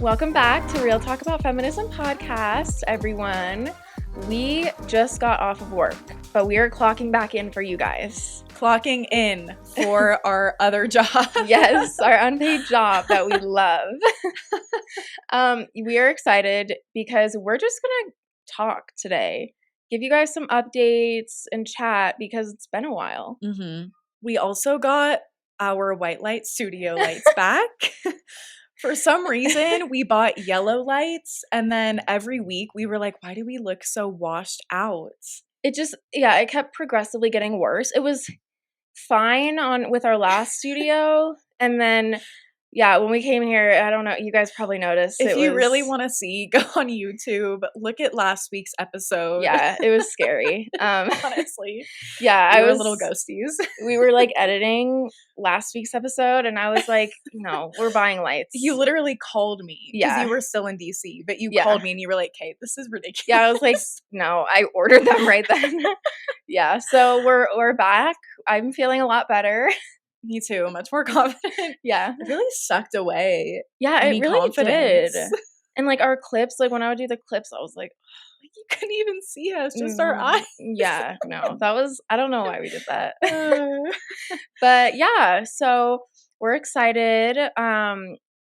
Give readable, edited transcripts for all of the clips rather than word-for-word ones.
Welcome back to Real Talk About Feminism podcast, everyone. We just got off of work, but we are clocking back in for you guys. Clocking in for our other job. Yes, our unpaid job that we love. We are excited because we're just going to talk today, give you guys some updates and chat because it's been a while. Mm-hmm. We also got our white light studio lights back. For some reason, we bought yellow lights, and then every week we were like, why do we look so washed out? It kept progressively getting worse. It was fine with our last studio, and then when we came here, I don't know, you guys probably noticed. If you really want to see, go on YouTube, look at last week's episode. Yeah, it was scary. Honestly. Yeah, we were little ghosties. We were like editing last week's episode, and I was like, no, we're buying lights. You literally called me because you were still in DC, but you called me and you were like, Kate, this is ridiculous. Yeah, I was like, no, I ordered them right then. Yeah, so we're back. I'm feeling a lot better. Me too. Much more confident. Yeah. It really sucked away. Yeah, it really did. And like our clips, like when I would do the clips, I was like, you couldn't even see us, just our eyes. Yeah, no, I don't know why we did that. But yeah, so we're excited.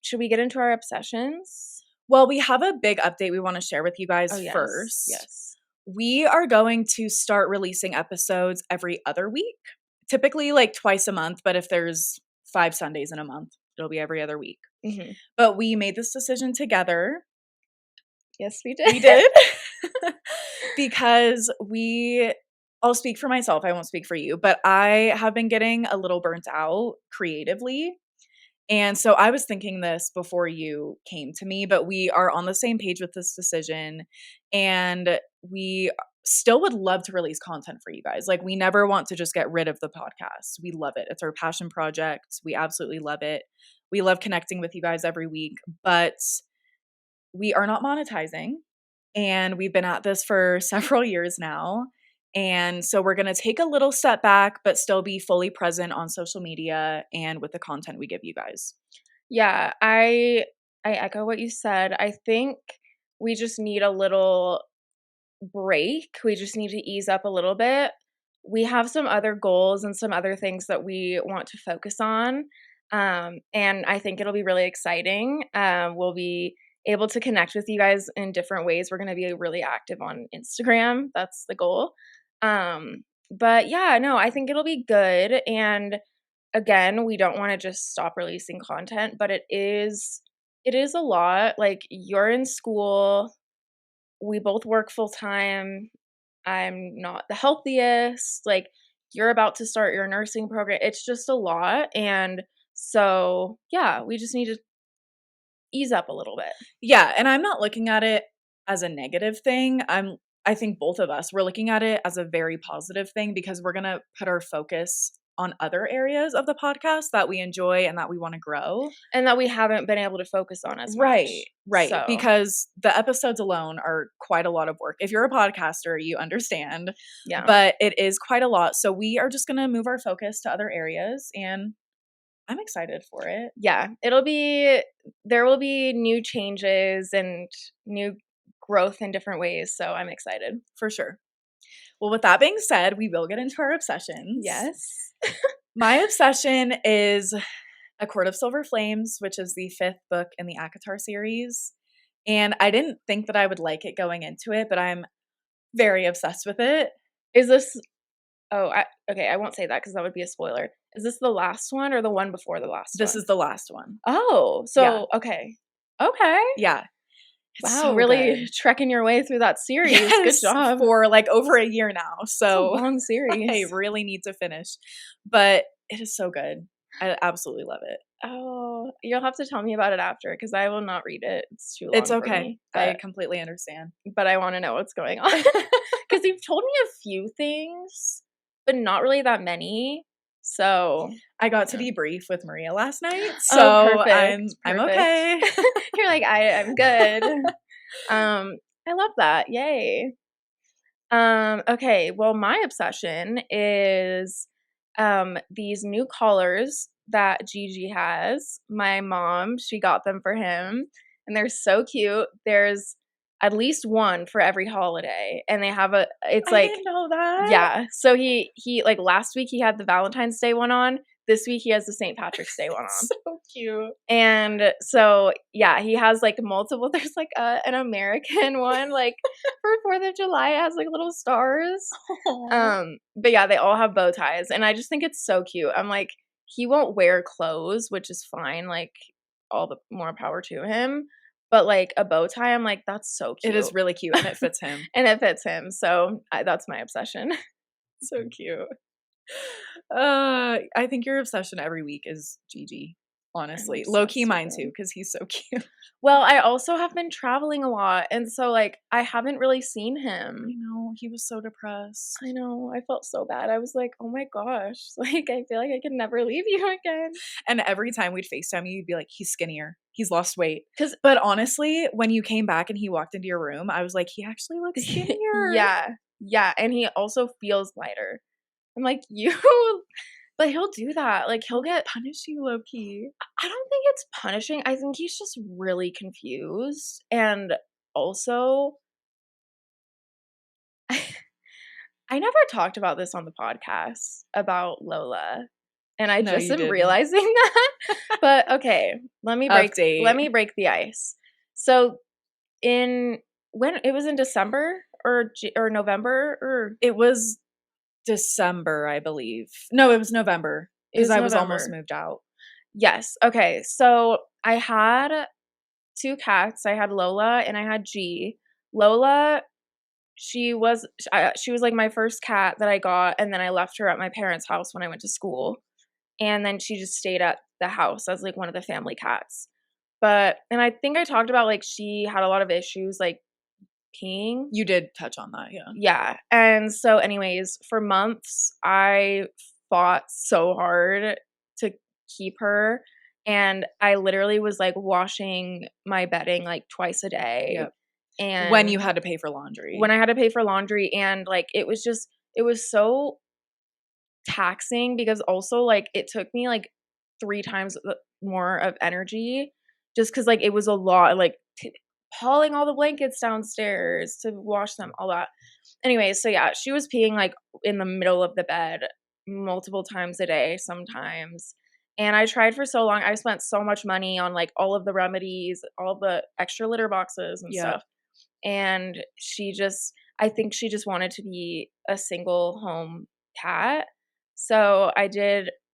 Should we get into our obsessions? Well, we have a big update we want to share with you guys first. Yes. We are going to start releasing episodes every other week. Typically like twice a month, but if there's 5 Sundays in a month, it'll be every other week. Mm-hmm. But we made this decision together. Yes, we did. We did. Because I'll speak for myself, I won't speak for you, but I have been getting a little burnt out creatively. And so I was thinking this before you came to me, but we are on the same page with this decision, and we still would love to release content for you guys. Like, we never want to just get rid of the podcast. We love it. It's our passion project. We absolutely love it. We love connecting with you guys every week, but we are not monetizing, and we've been at this for several years now. And so we're going to take a little step back, but still be fully present on social media and with the content we give you guys. Yeah, I echo what you said. I think we just need a little break. We just need to ease up a little bit. We have some other goals and some other things that we want to focus on. And I think it'll be really exciting. We'll be able to connect with you guys in different ways. We're going to be really active on Instagram. That's the goal. But yeah, no, I think it'll be good. And again, we don't want to just stop releasing content, but it is a lot. Like, you're in school. We both work full time. I'm not the healthiest. Like, you're about to start your nursing program. It's just a lot. And so, yeah, we just need to ease up a little bit. Yeah, and I'm not looking at it as a negative thing. I think both of us, we're looking at it as a very positive thing, because we're going to put our focus on other areas of the podcast that we enjoy and that we want to grow. And that we haven't been able to focus on as much. Right. So. Because the episodes alone are quite a lot of work. If you're a podcaster, you understand. Yeah. But it is quite a lot. So we are just going to move our focus to other areas, and I'm excited for it. Yeah. There will be new changes and new growth in different ways. So I'm excited. For sure. Well, with that being said, we will get into our obsessions. Yes. My obsession is A Court of Silver Flames, which is the 5th book in the ACOTAR series. And I didn't think that I would like it going into it, but I'm very obsessed with it. Is this... okay, I won't say that because that would be a spoiler. Is this the last one or the one before the last one? This is the last one. Oh, so, yeah. Okay. Yeah. Wow, so really trekking your way through that series. Yes, good job. For like over a year now. So it's a long series. I really need to finish. But it is so good. I absolutely love it. Oh, you'll have to tell me about it after, because I will not read it. It's too long. It's okay. For me, I completely understand. But I want to know what's going on. Because you've told me a few things, but not really that many. So I got to debrief with Maria last night, so perfect. I'm okay. You're like, I'm good. I love that. Yay. Okay, well, my obsession is these new collars that Gigi has. My mom, she got them for him, and they're so cute. There's at least one for every holiday, and they have it's I like, didn't know that. yeah. So he like last week he had the Valentine's Day one on. This week he has the St. Patrick's Day one on. So cute. And so, yeah, he has like multiple. There's like an American one, like for 4th of July, it has like little stars. Aww. But yeah, they all have bow ties, and I just think it's so cute. I'm like, he won't wear clothes, which is fine. Like, all the more power to him. But like a bow tie, I'm like, that's so cute. It is really cute, and it fits him. And it fits him. So that's my obsession. So cute. I think your obsession every week is Gigi. Honestly, I'm low key obsessed with mine him. too, because he's so cute. Well, I also have been traveling a lot, and so like I haven't really seen I him. know he was so depressed. I know. I felt so bad. I was like, "Oh my gosh." Like I feel like I can never leave you again. And every time we'd FaceTime you, you'd be like, he's skinnier. He's lost weight. 'Cause But honestly, when you came back and he walked into your room, I was like, he actually looks skinnier. yeah. Yeah, and he also feels lighter. I'm like, "You." But he'll do that. Like he'll get Punish you low key. I don't think it's punishing. I think he's just really confused, and also I never talked about this on the podcast about Lola, and I No, just you am didn't. realizing that. But okay, let me break Update. the ice. So when it was in December or November or It was December, I believe. No, it was November it because was I was almost November. moved out. Yes. Okay. So I had two cats. I had Lola and I had G. Lola, she was like my first cat that I got, and then I left her at my parents' house when I went to school, and then she just stayed at the house as like one of the family cats. And I think I talked about like she had a lot of issues like peeing. You did touch on that, yeah. Yeah. And so anyways, for months I fought so hard to keep her, and I literally was like washing my bedding like twice a day. Yep. And When you had to pay for laundry. when I had to pay for laundry, and like it was so taxing because also like it took me like 3 times more of energy just cuz like it was a lot like hauling all the blankets downstairs to wash them, all that. Anyway, so yeah, she was peeing like in the middle of the bed multiple times a day sometimes. And I tried for so long. I spent so much money on like all of the remedies, all the extra litter boxes and Yeah. stuff. And I think she just wanted to be a single home cat. So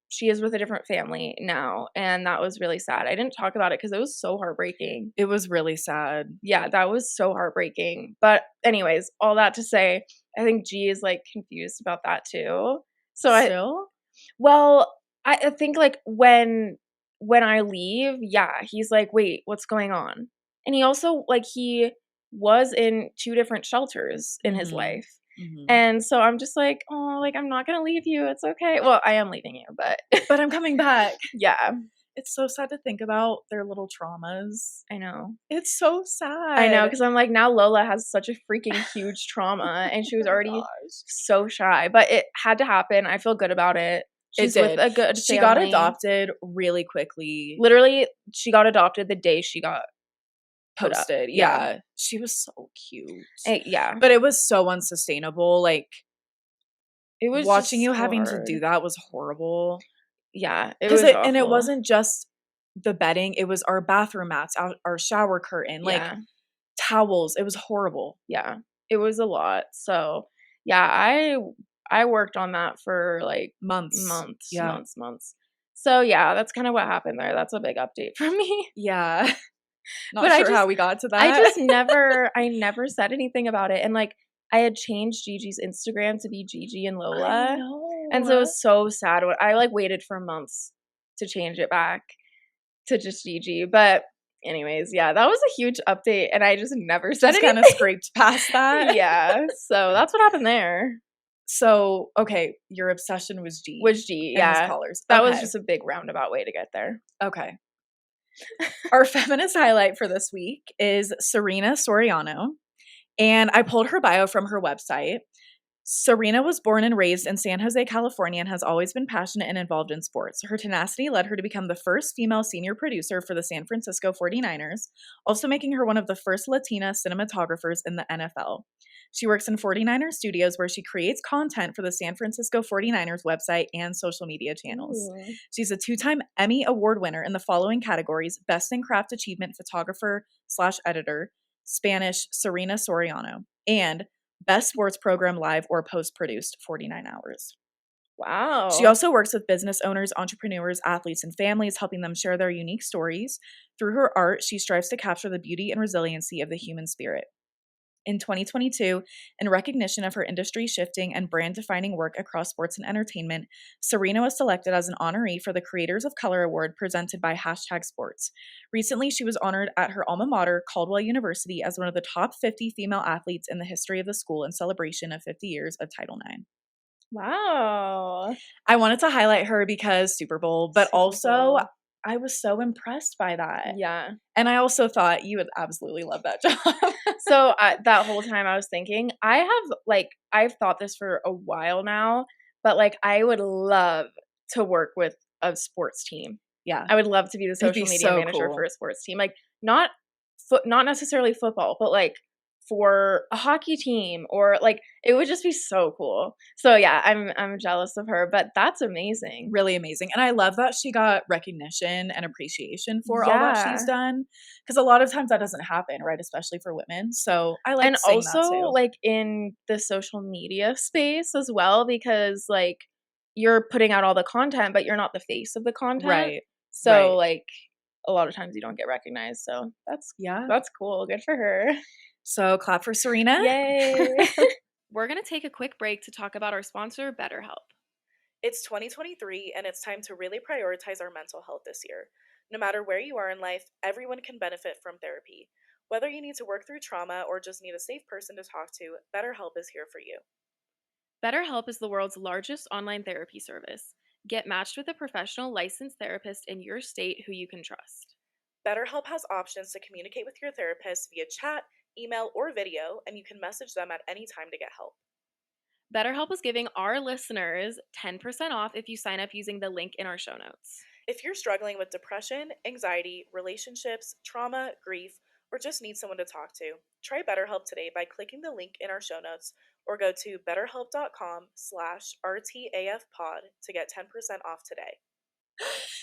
she is with a different family now, and that was really sad. I didn't talk about it because it was so heartbreaking. It was really sad. Yeah, that was so heartbreaking. But anyways, all that to say, I think G is like confused about that too. So Still? well, I think like when I leave, yeah, he's like, "Wait, what's going on?" And he also like he was in 2 different shelters in his Mhm. life. Mhm. And so I'm just like, "Oh, like I'm not going to leave you. It's okay." Well, I am leaving you, but But I'm coming back. yeah, It's so sad to think about their little traumas. I know. It's so I know sad. cuz I'm like now Lola has such a freaking huge trauma, and she was Oh my already gosh. so shy, but it had to happen. I feel good about it. It She's with did. a good She got family. adopted really quickly. Literally, she got adopted the day she got put up. Posted. Yeah. She was so cute. Yeah. But it was so unsustainable. Like It was watching just you so having to hard. do that was horrible. Yeah, it Cuz was it awful. wasn't just the bedding, it was our bathroom mats, our shower curtain, like Yeah, towels. It was horrible. yeah. It was a lot. So, yeah, I worked on that for, like, Months. months, Yeah. months, months. So, yeah, that's kinda what happened there. That's a big update for me. Yeah. Not But sure how we got to that. I never said anything about it, and, like, I had changed Gigi's Instagram to be Gigi and I Lola, and so it know. was so sad when I, like, waited for months to change it back to just Gigi, but anyways, yeah, that was a huge update, and I just never said Just kind of anything. scraped past that. Yeah, so that's what happened there. So, okay, your obsession was G Was G, and his yeah. collars. That was Okay. just a big roundabout way to get there. Okay. Our feminist highlight for this week is Serena Soriano. And I pulled her bio from her website. Serena was born and raised in San Jose, California, and has always been passionate and involved in sports. Her tenacity led her to become the first female senior producer for the San Francisco 49ers, also making her one of the first Latina cinematographers in the NFL. She works in 49ers studios where she creates content for the San Francisco 49ers website and social media channels. Ooh. She's a 2-time Emmy Award winner in the following categories: Best in Craft Achievement Photographer/Editor, Spanish Serena Soriano, and Best Sports Program Live or Post-Produced 49 Hours. She Wow. also works with business owners, entrepreneurs, athletes, and families, helping them share their unique stories. Through her art, she strives to capture the beauty and resiliency of the human spirit. In 2022, in recognition of her industry-shifting and brand-defining work across sports and entertainment, Serena was selected as an honoree for the Creators of Color Award presented by #Sports. Recently, she was honored at her alma mater, Caldwell University, as one of the top 50 female athletes in the history of the school in celebration of 50 years of Title IX. Wow. I wanted to highlight her because Super Bowl, but Super also Bowl. I was so impressed by that. Yeah. And I also thought you would absolutely love that job. So, that whole time I was thinking, I've thought this for a while now, but, like, I would love to work with a sports team. Yeah. I would love to be the It'd be social media so manager cool. for a sports team. Like, not necessarily football, but, like, for a hockey team or, like, it would just be so cool. So, yeah, I'm jealous of her, but that's amazing. Really amazing. And I love that she got recognition and appreciation for all that she's Yeah. done, because a lot of times that doesn't happen, right? Especially for women. So I And liked seeing also, that too. like, in the social media space as well because, like, you're putting out all the content, but you're not the face of the content. Right. So, Right. like, a lot of times you don't get recognized, so Yeah. that's cool, good for her. So clap for Serena. Yay. We're gonna take a quick break to talk about our sponsor, BetterHelp. It's 2023 and it's time to really prioritize our mental health this year. No matter where you are in life, everyone can benefit from therapy. Whether you need to work through trauma or just need a safe person to talk to, BetterHelp is here for you. BetterHelp is the world's largest online therapy service. Get matched with a professional licensed therapist in your state who you can trust. BetterHelp has options to communicate with your therapist via chat, email, or video, and you can message them at any time to get help. BetterHelp is giving our listeners 10% off if you sign up using the link in our show notes. If you're struggling with depression, anxiety, relationships, trauma, grief, or just need someone to talk to, try BetterHelp today by clicking the link in our show notes or go to betterhelp.com/RTAFpod to get 10% off today.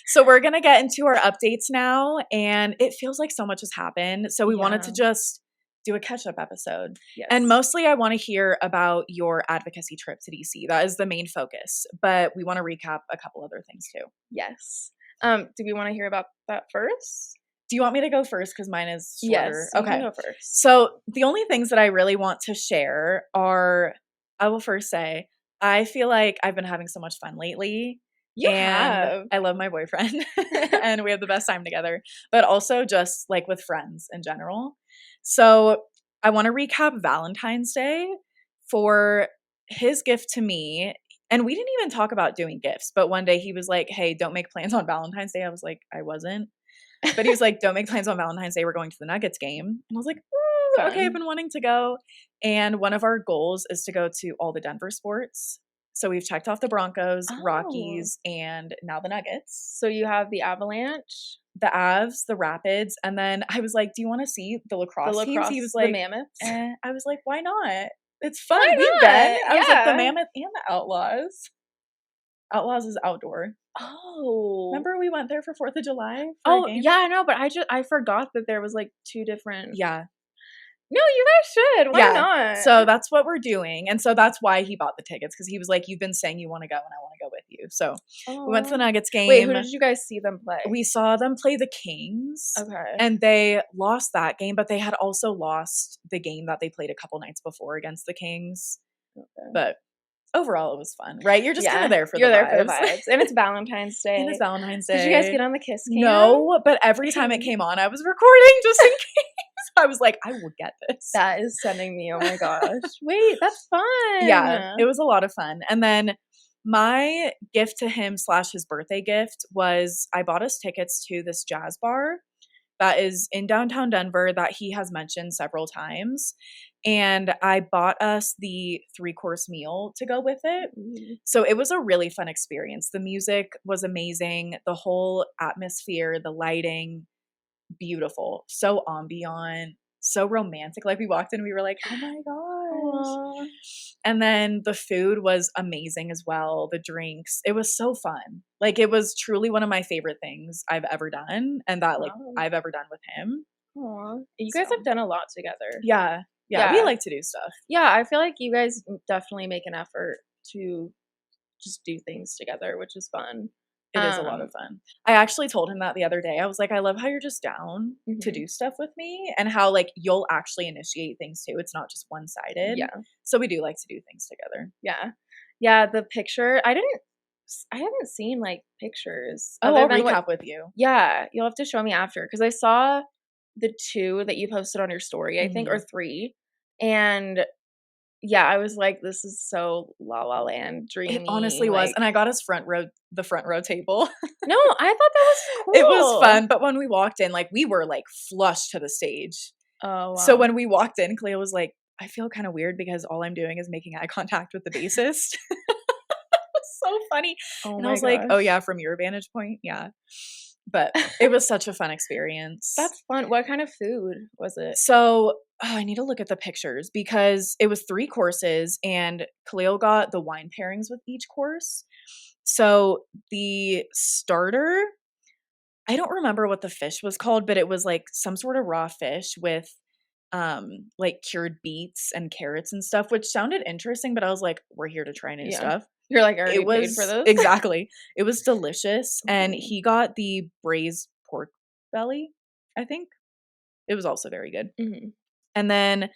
So we're going to get into our updates now, and it feels like so much has happened. So we wanted to just do a catch-up episode. Yes. And mostly I want to hear about your advocacy trip to DC. That is the main focus, but we want to recap a couple other things too. Yes. Do we want to hear about that first? Do you want me to go first? Because mine is shorter. Yes, you can go first. So the only things that I really want to share are, I will first say, I feel like I've been having so much fun lately. You and have. I love my boyfriend and we have the best time together, but also just like with friends in general. So I want to recap Valentine's Day for his gift to me. And we didn't even talk about doing gifts, but one day he was like, hey, don't make plans on Valentine's Day. I was like, I wasn't. But he was like, don't make plans on Valentine's Day. We're going to the Nuggets game. And I was like, ooh, okay, I've been wanting to go. And one of our goals is to go to all the Denver sports. So we've checked off the Broncos, Rockies, and now the Nuggets. So you have the Avalanche, the Avs, the Rapids. And then I was like, do you want to see the lacrosse teams? He was like, the Mammoths. I was like, why not? It's fun. Why We've not? been. I was like, the Yeah. Mammoth and the Outlaws. Outlaws is outdoor. Oh. Remember we went there for 4th of July? Oh, yeah, I know, but I forgot that there was like 2 different. Yeah. No, you guys should. Why not? So that's what we're doing. And so that's why he bought the tickets, because he was like, you've been saying you want to go and I want to go with you. So we went to the Nuggets game. Wait, who did you guys see them play? We saw them play the Kings. Okay. And they lost that game, but they had also lost the game that they played a couple nights before against the Kings. Okay. But overall, it was fun, right? You're just kind of there for the vibes. You're there for the vibes. And it's Valentine's Day. And it's Valentine's Day. Did you guys get on the kiss cam? No, but every time it came on, I was recording just in case. I was like, I will get this. That is sending me, oh my gosh. Wait, that's fun. Yeah, it was a lot of fun. And then my gift to him / his birthday gift was I bought us tickets to this jazz bar that is in downtown Denver that he has mentioned several times. and I bought us the 3-course meal to go with it. Ooh. So it was a really fun experience. The music was amazing, the whole atmosphere, the lighting, beautiful, so ambient, so romantic. Like we walked in, we were like, "Oh my gosh." Aw. And then the food was amazing as well, the drinks. It was so fun. Like it was truly one of my favorite things I've ever done and that like Wow. I've ever done with him. Aw. You guys have So, done a lot together. yeah. Yeah, we Yeah. like to do stuff. Yeah, I feel like you guys definitely make an effort to just do things together, which is fun. It is a lot of fun. I actually told him that the other day. I was like, "I love how you're just down to Mhm. do stuff with me and how like you'll actually initiate things too. It's not just one-sided." Yeah, So we do like to do things together. yeah. Yeah, the picture I haven't seen, like, pictures Oh, other I'll than what recap with you. yeah, you'll have to show me after because I saw the 2 that you posted on your story, I think, or Mhm. 3, and, yeah, I was like, "This is so La La Land, It dreamy," honestly was, like and I got us the front row table. no, I thought that was It was cool. fun, but when we walked in, like, we were, like, flush to the stage. Oh, So wow. when we walked in, Cleo was like, "I feel kinda weird because all I'm doing is making eye contact with the bassist." It's so funny. Oh And I my was like, "Oh, gosh. yeah, from your vantage point? Yeah." But it was such a fun experience. That's fun. What kind of food was it? So, I need to look at the pictures because it was 3 courses and Khalil got the wine pairings with each course. So, the starter, I don't remember what the fish was called, but it was like some sort of raw fish with like cured beets and carrots and stuff, which sounded interesting, but I was like, we're here to try new Yeah. stuff. You're like, "I It already paid for was this?" exactly. It was delicious and Ooh. he got the braised pork belly, I think. It was also very good. Mhm. And then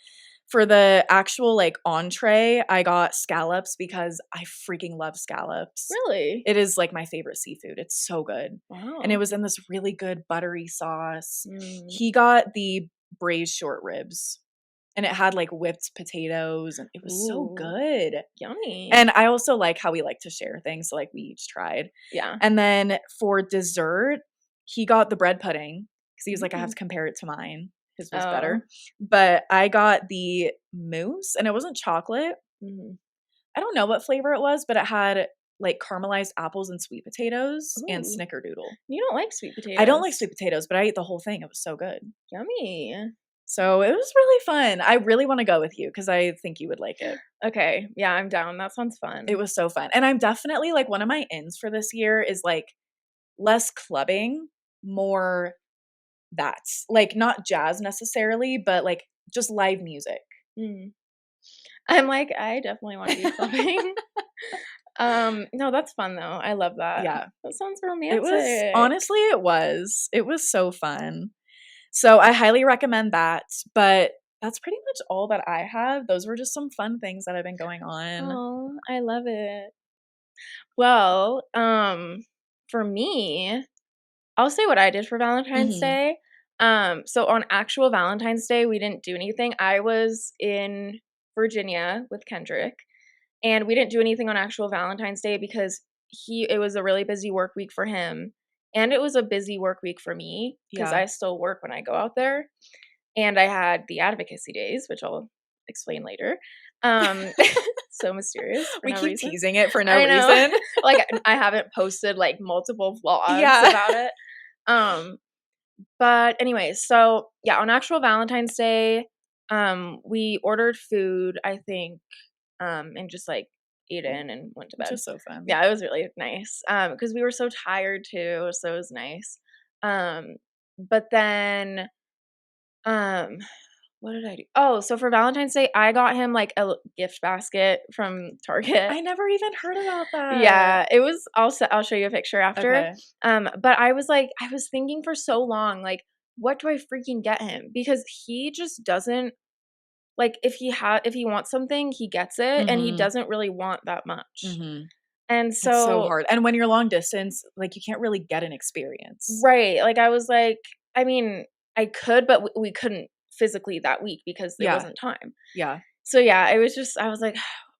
for the actual, like, entree, I got scallops because I freaking love scallops. Really? It is, like, my favorite seafood. It's so good. And it Wow. was in this really good buttery sauce. Mm. He got the braised short ribs, and it had, like, whipped potatoes, and it was so Ooh, good. yummy. And I also like how we like to share things, so, like, we each tried. Yeah. And then for dessert, he got the bread pudding because he was like, "I have Mm. to compare it to mine. His was Oh. better." But I got the mousse, and it wasn't chocolate. Mhm. I don't know what flavor it was, but it had, like, caramelized apples and sweet potatoes and Ooh. snickerdoodle. You don't like sweet I don't like potatoes. sweet potatoes, but I ate the whole thing. It was so good. Yummy. So it was really fun. I really wanna go with you because I think you would like it. Okay. Yeah, I'm down. That sounds It fun. was so fun. And I'm definitely like, one of my ins for this year is, like, less clubbing, more that. Like, not jazz necessarily, but, like, just live music. Mm. I'm like, I definitely wanna be clubbing. No, that's fun though. I love that. Yeah. That sounds It was romantic. honestly, it was. It was so fun. So, I highly recommend that, but that's pretty much all that I have. Those were just some fun things that have been going on. Oh, I love it. Well, for me, I'll say what I did for Valentine's Mhm. Day. So on actual Valentine's Day, we didn't do anything. I was in Virginia with Kendrick, and we didn't do anything on actual Valentine's Day because it was a really busy work week for him, and it was a busy work week for me because Yeah. I still work when I go out there, and I had the advocacy days, which I'll explain later. Um, so mysterious for We no keep reason. teasing it for no I know. reason. Like, I haven't posted, like, multiple vlogs Yeah. about it. Um, but anyways, so, yeah, on actual Valentine's Day, we ordered food, I think, and just, like, ate in and went to Which bed. is so fun. Yeah, it was really nice, because we were so tired too, so it was nice. But then, um what did I do? Oh, so for Valentine's Day, I got him, like, gift basket from Target. I never even heard about that. Yeah, it was I'll show you a picture after. Okay. But I was, like I was thinking for so long, like, "What do I freaking get him?" Because he just doesn't like, if he wants something, he gets it, and he Mhm. doesn't really want that much. Mhm. And It's so so hard. And when you're long distance, like, you can't really get an experience. right, like, I was like I mean, I could, but we couldn't physically that week because there Yeah. wasn't time. Yeah. So, yeah, it was just I was like,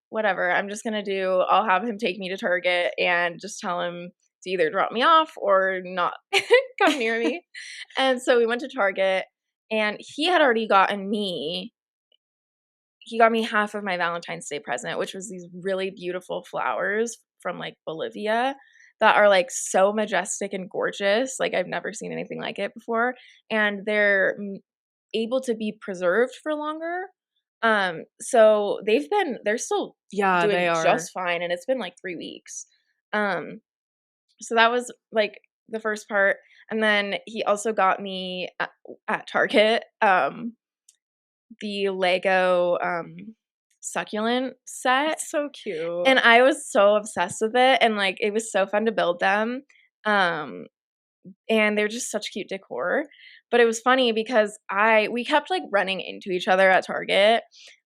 "Whatever, I'm just gonna do I'll have him take me to Target and just tell him to either drop me off or not come near me." And so we went to Target, and he had already gotten me he got me half of my Valentine's Day present, which was these really beautiful flowers from like Bolivia that are like so majestic and gorgeous. Like I've never seen anything like it before, and they're able to be preserved for longer. So they're still Yeah, they doing are. just fine, and it's been like 3 weeks. Um, so that was like the first part, and then he also got me at Target the Lego succulent set, It's so cute. and I was so obsessed with it, and like it was so fun to build them. Um, and they're just such cute decor. But it was funny because we kept like running into each other at Target,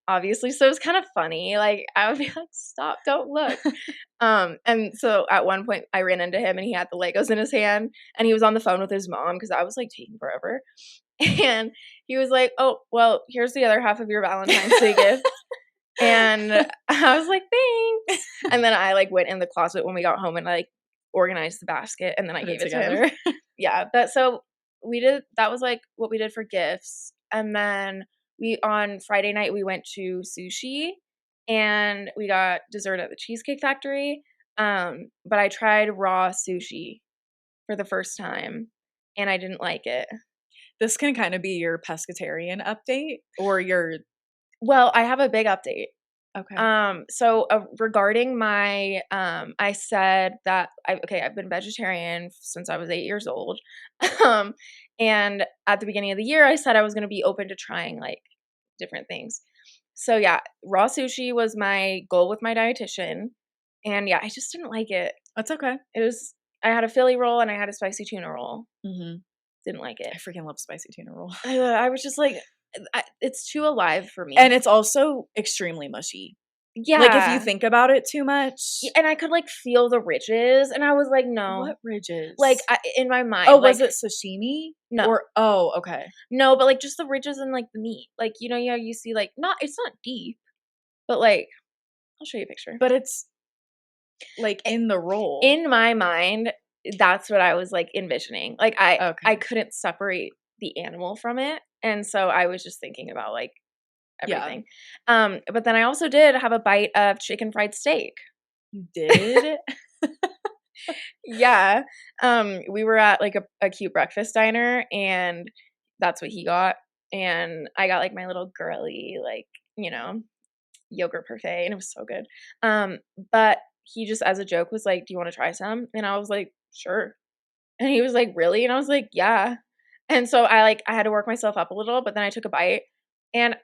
obviously. So it was kind of funny. Like I would be like, "Stop! Don't look." And so at one point I ran into him and he had the Legos in his hand and he was on the phone with his mom because I was like taking forever. And he was like, "Oh, well, here's the other half of your Valentine's Day gift." And I was like, "Thanks." And then I like went in the closet when we got home and like organized the basket and then I Put it gave it to him. together. Yeah, that was like what we did for gifts. And then on Friday night we went to sushi and we got dessert at the Cheesecake Factory. But I tried raw sushi for the first time and I didn't like it. This can kind of be your pescatarian update or your Well, I have a big update. okay. Regarding my, I said that I've been vegetarian since I was 8 years old. Um, and at the beginning of the year, I said I was going to be open to trying like different things. So yeah, raw sushi was my goal with my dietitian. And yeah, I just didn't like it. That's okay. I had a Philly roll and I had a spicy tuna roll. Mhm. Didn't like it. I freaking love spicy tuna roll. I was just like, it's too alive for me. And it's also extremely mushy. Yeah. Like, if you think about it too much. And I could like feel the ridges, and I was like, no. What ridges? Like in my mind. Oh, like, was it sashimi? No. Or oh, okay. No, but like just the ridges in like the meat. Like, yeah, you see like it's not deep, but like I'll show you a picture. But it's like in the roll. In my mind, that's what I was like envisioning. Like I couldn't separate the animal from it. And so I was just thinking about like everything. Yeah. But then I also did have a bite of chicken fried steak. You did? Yeah. We were at like a cute breakfast diner and that's what he got. And I got like my little girly, like, yogurt parfait and it was so good. But he just as a joke was like, "Do you want to try some?" And I was like, "Sure." And he was like, "Really?" And I was like, "Yeah." And so I had to work myself up a little, but then I took a bite and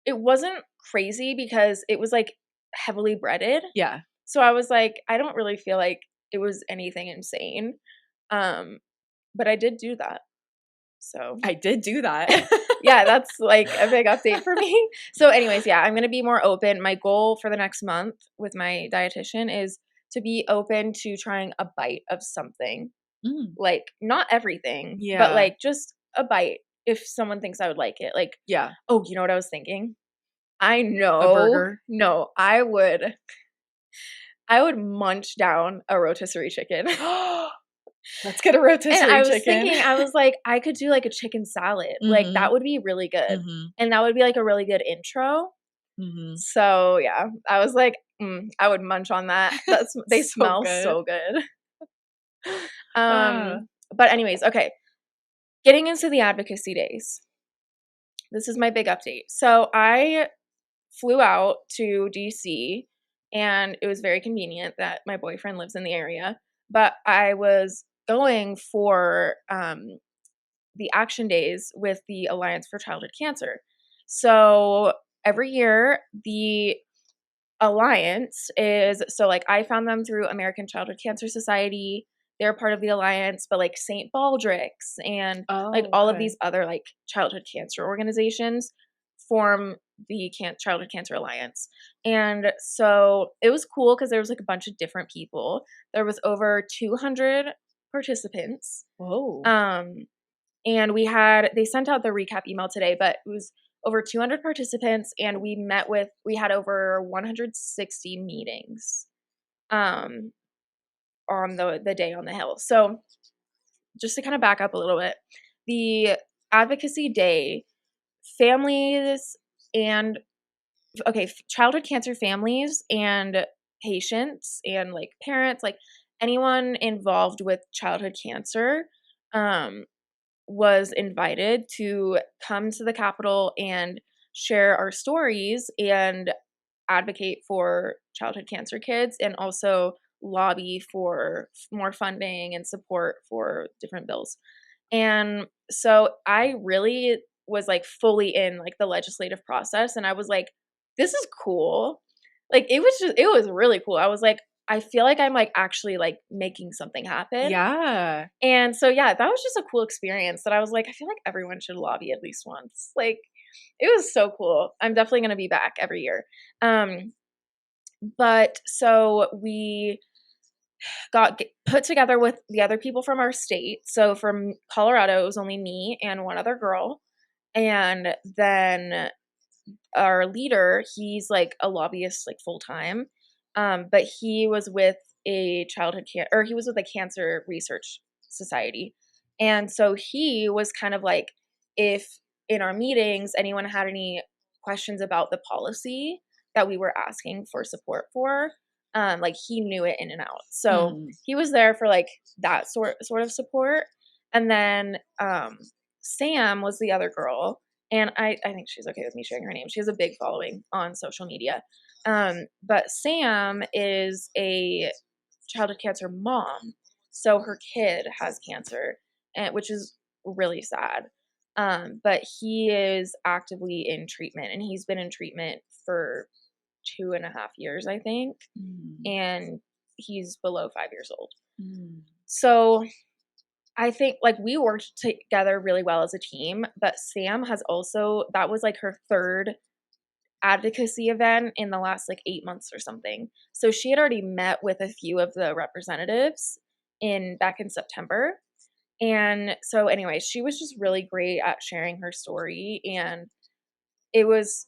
it wasn't crazy because it was like heavily breaded. Yeah. So I was like, I don't really feel like it was anything insane. But I did do that. So I did do that. yeah, that's like a big update for me. So anyways, yeah, I'm going to be more open. My goal for the next month with my dietitian is to be open to trying a bite of something. Like not everything, but like just a bite if someone thinks I would like it. Like, yeah. Oh, you know what I was thinking? I know. A burger? No, I would munch down a rotisserie chicken. Let's get a rotisserie chicken. And I was thinking, I was like, I could do like a chicken salad. Like that would be really good. And that would be like a really good intro. So yeah, I was like, I would munch on that. They so smell good. So good. But anyways, okay. Getting into the advocacy days. This is my big update. So I flew out to DC and it was very convenient that my boyfriend lives in the area, but I was going for the action days with the Alliance for Childhood Cancer. So every year the Alliance is, so like I found them through American Childhood Cancer Society. They're part of the Alliance, but like St. Baldrick's and like all of these other like childhood cancer organizations form the Childhood Cancer Alliance. And so it was cool because there was like a bunch of different people. There was over 200 participants. Whoa. And they sent out the recap email today, but it was over 200 participants and we had over 160 meetings on the day on the Hill. So just to kind of back up a little bit, the advocacy day, families and okay, childhood cancer families and patients and like parents, like anyone involved with childhood cancer, um, was invited to come to the Capitol and share our stories and advocate for childhood cancer kids and also lobby for more funding and support for different bills. And so I really was like fully in like the legislative process and I was like, this is cool. Like it was really cool. I was like, I feel like I'm like actually like making something happen. Yeah. And so yeah, that was just a cool experience that I was like, I feel like everyone should lobby at least once. Like it was so cool. I'm definitely going to be back every year. Um but so we put together with the other people from our state. So from Colorado, it was only me and one other girl. And then our leader, he's like a lobbyist, like full time. But he was with he was with a cancer research society. And so he was kind of like, if in our meetings anyone had any questions about the policy that we were asking for support for, like he knew it in and out. So Mm. he was there for like that sort of support. And then Sam was the other girl, and I think she's okay with me sharing her name. She has a big following on social media. But Sam is a childhood cancer mom, so her kid has cancer, and which is really sad. But he is actively in treatment, and he's been in treatment for 2.5 years, I think, Mm. and he's below 5 years old. Mm. So I think like we worked together really well as a team, but Sam has also that was like her third advocacy event in the last like 8 months or something. So she had already met with a few of the representatives in back in September. And so anyway, she was just really great at sharing her story, and it was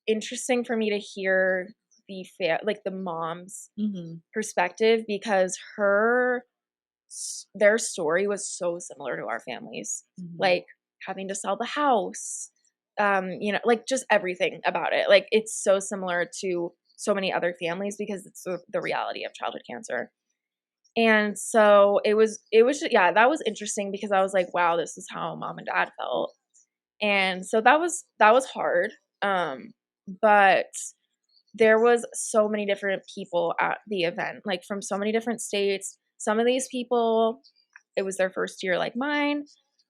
interesting for me to hear like the mom's Mhm. perspective because their story was so similar to our families, Mhm. like having to sell the house, like just everything about it. Like it's so similar to so many other families because it's the reality of childhood cancer. And so yeah, that was interesting because I was like, wow, this is how mom and dad felt. And so that was hard. But there was so many different people at the event, like from so many different states. Some of these people, it was their first year like mine,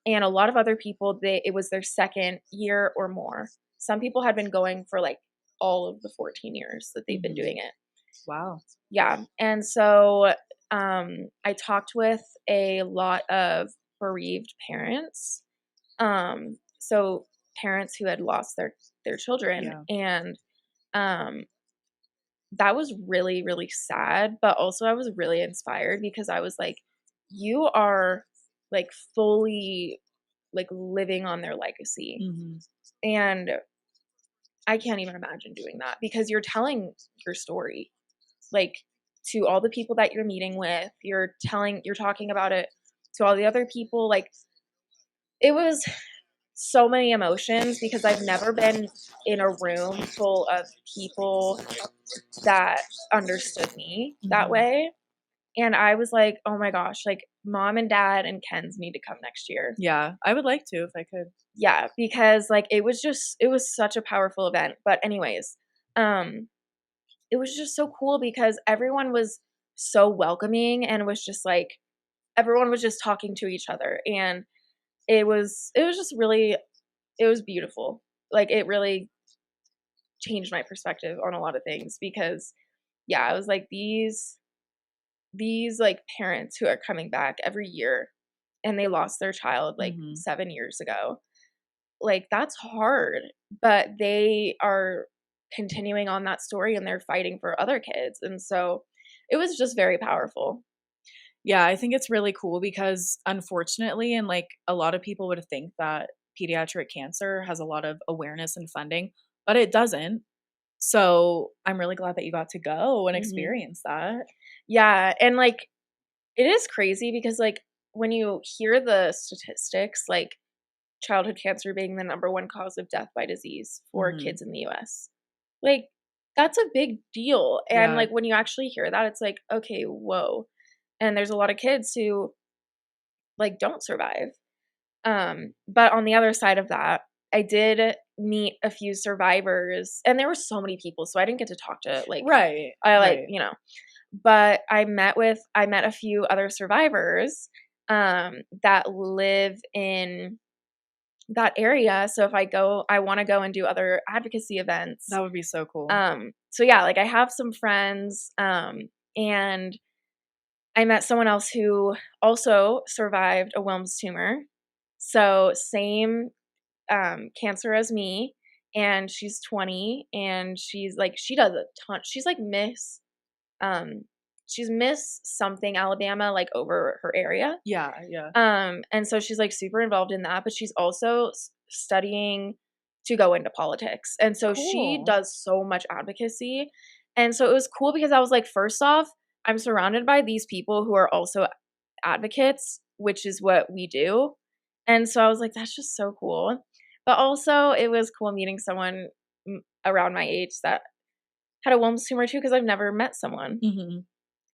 and a lot of other people, it was their second year or more. Some people had been going for like all of the 14 years that they've been Mhm. doing it. Wow. Yeah. And so I talked with a lot of bereaved parents. So parents who had lost their children, Yeah. and um that was really, really sad, but also I was really inspired because I was like, you are like fully like living on their legacy. Mhm. And I can't even imagine doing that because you're telling your story like to all the people that you're meeting with. You're talking about it to all the other people. Like it was so many emotions because I've never been in a room full of people that understood me that Mhm. way. And I was like, "Oh my gosh, like mom and dad and Ken's need to come next year." Yeah, I would like to if I could. Yeah, because like it was such a powerful event. But anyways, um it was just so cool because everyone was so welcoming and was just like everyone was just talking to each other, and it was just really it was beautiful. Like it really changed my perspective on a lot of things because yeah, I was like these like parents who are coming back every year and they lost their child like Mhm. 7 years ago. Like that's hard, but they are continuing on that story and they're fighting for other kids. And so it was just very powerful. Yeah, I think it's really cool because unfortunately, and like a lot of people would think that pediatric cancer has a lot of awareness and funding, but it doesn't. So I'm really glad that you got to go and Mhm. experience that. Yeah, and like it is crazy because like when you hear the statistics, like childhood cancer being the number one cause of death by disease for Mhm. kids in the US. Like, that's a big deal, and, Yeah. like, when you actually hear that, it's like, "Okay, whoa." And there's a lot of kids who, like, don't survive. But on the other side of that, I did meet a few survivors, and there were so many people, so I didn't get to talk to, like Right, I, like, right. but I met a few other survivors, that live in that area, so if I wanna go and do other advocacy events. That would be so cool. So yeah, like, I have some friends, and I met someone else who also survived a Wilms tumor. So same, cancer as me, and she's 20, and she does a ton um, she's Miss something Alabama, like, over her area. Yeah, yeah. And so she's, like, super involved in that, but she's also studying to go into politics, and so she Cool. does so much advocacy, and so it was cool because I was like, first off, I'm surrounded by these people who are also advocates, which is what we do, and so I was like, "That's just so cool." But also, it was cool meeting someone around my age that had a Wilms tumor too, because 'cause I've never met someone. Mhm.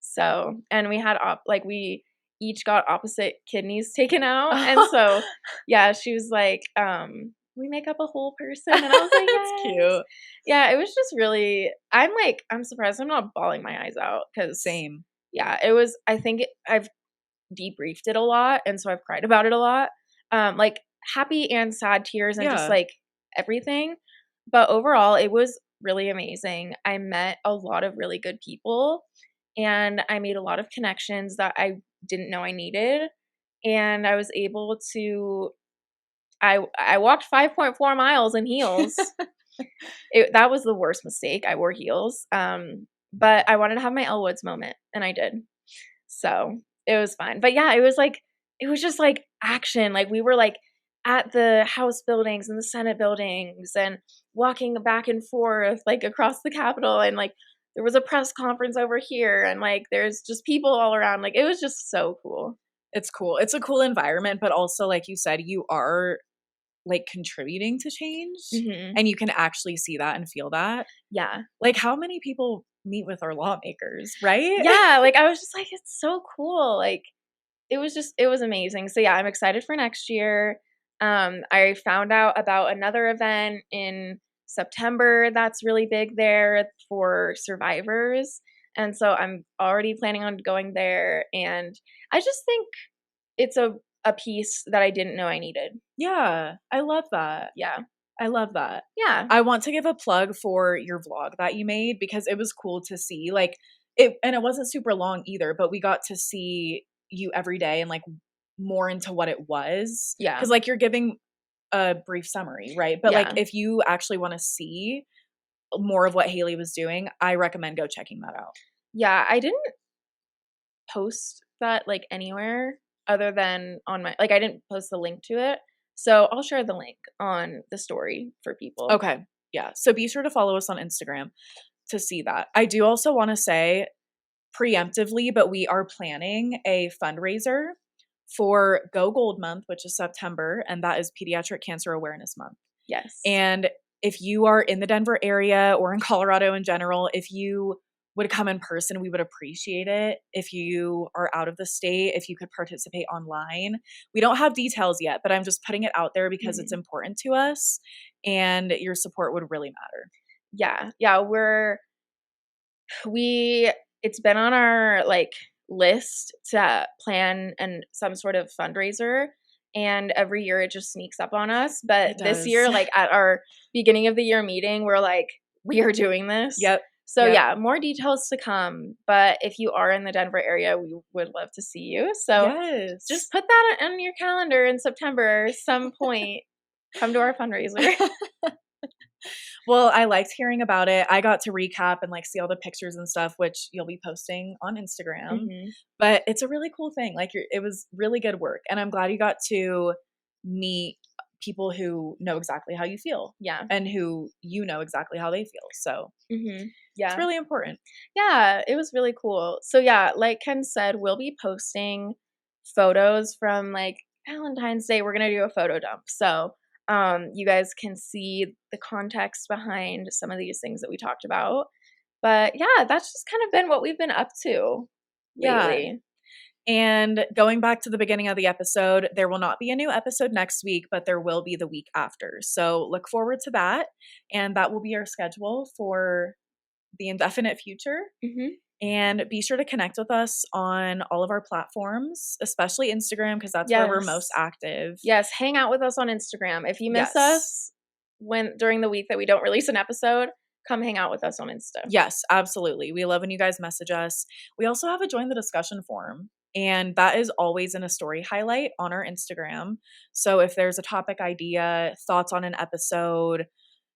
So and we had we each got opposite kidneys taken out, and so, yeah, she was like, "We make up a whole person," and I was like, That's "Yes." cute. Yeah, it was just really I'm surprised I'm not bawling my eyes out because Same. yeah, I think I've debriefed it a lot, and so I've cried about it a lot, like, happy and sad tears and just, Yeah. like, everything, but overall, it was really amazing. I met a lot of really good people, and I made a lot of connections that I didn't know I needed, and I was able to I walked 5.4 miles in heels. That was the worst mistake, I wore heels, but I wanted to have my Elle Woods moment, and I did. So, it was fine. But yeah, it was just, like, action, like, we were, like, at the House buildings and the Senate buildings and walking back and forth, like, across the Capitol, and, like, there was a press conference over here, and, like, there's just people all around, like, it was just so cool. It's cool. It's a cool environment, but also, like you said, you are, like, contributing to change, Mhm. and you can actually see that and feel that. Yeah. Like, how many people meet with our lawmakers, right? Yeah, like, I was just like, "It's so cool," like, it was amazing. So, yeah, I'm excited for next year. I found out about another event in September that's really big there for survivors, and so I'm already planning on going there, and I just think it's a piece that I didn't know I needed. Yeah, I love that. Yeah. I love that. Yeah. I want to give a plug for your vlog that you made because it was cool to see, like, it wasn't super long either, but we got to see you every day and, like, more into what it was. Yeah. Because like, you're giving a brief summary, right? But, like, Yeah. if you actually wanna see more of what Halie was doing, I recommend go checking that out. Yeah, I didn't post that, like, anywhere other than on my I didn't post the link to it, so I'll share the link on the story for people. Okay. Yeah. So be sure to follow us on Instagram to see that. I do also wanna say preemptively, but we are planning a fundraiser for Go Gold Month, which is September, and that is Pediatric Cancer Awareness Month. Yes. And if you are in the Denver area or in Colorado in general, if you would come in person, we would appreciate it. If you are out of the state, if you could participate online. We don't have details yet, but I'm just putting it out there because it's Mhm. important to us and your support would really matter. Yeah, yeah, we it's been on our, like, list to plan some sort of fundraiser, and every year it just sneaks up on us, but It this does. year, like, at our beginning of the year meeting, we're like, "We are doing this." Yep. So, Yep. yeah, more details to come, but if you are in the Denver area, we would love to see you, so Yes. just put that on your calendar in September, some point, come to our fundraiser. Well, I liked hearing about it. I got to recap and, like, see all the pictures and stuff, which you'll be posting on Instagram. Mhm. But it's a really cool thing. Like, it was really good work, and I'm glad you got to meet people who know exactly how you feel Yeah. and who you know exactly how they feel. So Mhm. it's Yeah. really important. Yeah, it was really cool. So yeah, like Ken said, we'll be posting photos from like Valentine's Day. We're gonna do a photo dump. So You guys can see the context behind some of these things that we talked about. But yeah, that's just kind of been what we've been up to Yeah. lately. And going back to the beginning of the episode, there will not be a new episode next week, but there will be the week after. So look forward to that. And that will be our schedule for the indefinite future. Mm-hmm. And be sure to connect with us on all of our platforms, especially Instagram, because that's where we're most active. Yes, hang out with us on Instagram. If you miss us during the week that we don't release an episode, come hang out with us on Insta. Yes, absolutely. We love when you guys message us. We also have a join the discussion forum, and that is always in a story highlight on our Instagram. So if there's a topic idea, thoughts on an episode,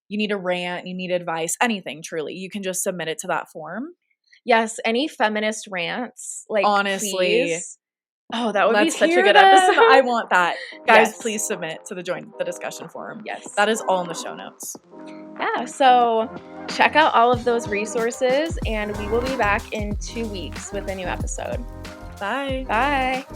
you need a rant, you need advice, anything truly, you can just submit it to that form. Yes, any feminist rants, like, honestly, please. Oh, that would be let's such a hear good them. episode. I want that. Guys, Yes. please submit to the join the discussion forum. Yes. That is all in the show notes. Yeah, so check out all of those resources, and we will be back in 2 weeks with a new episode. Bye. Bye.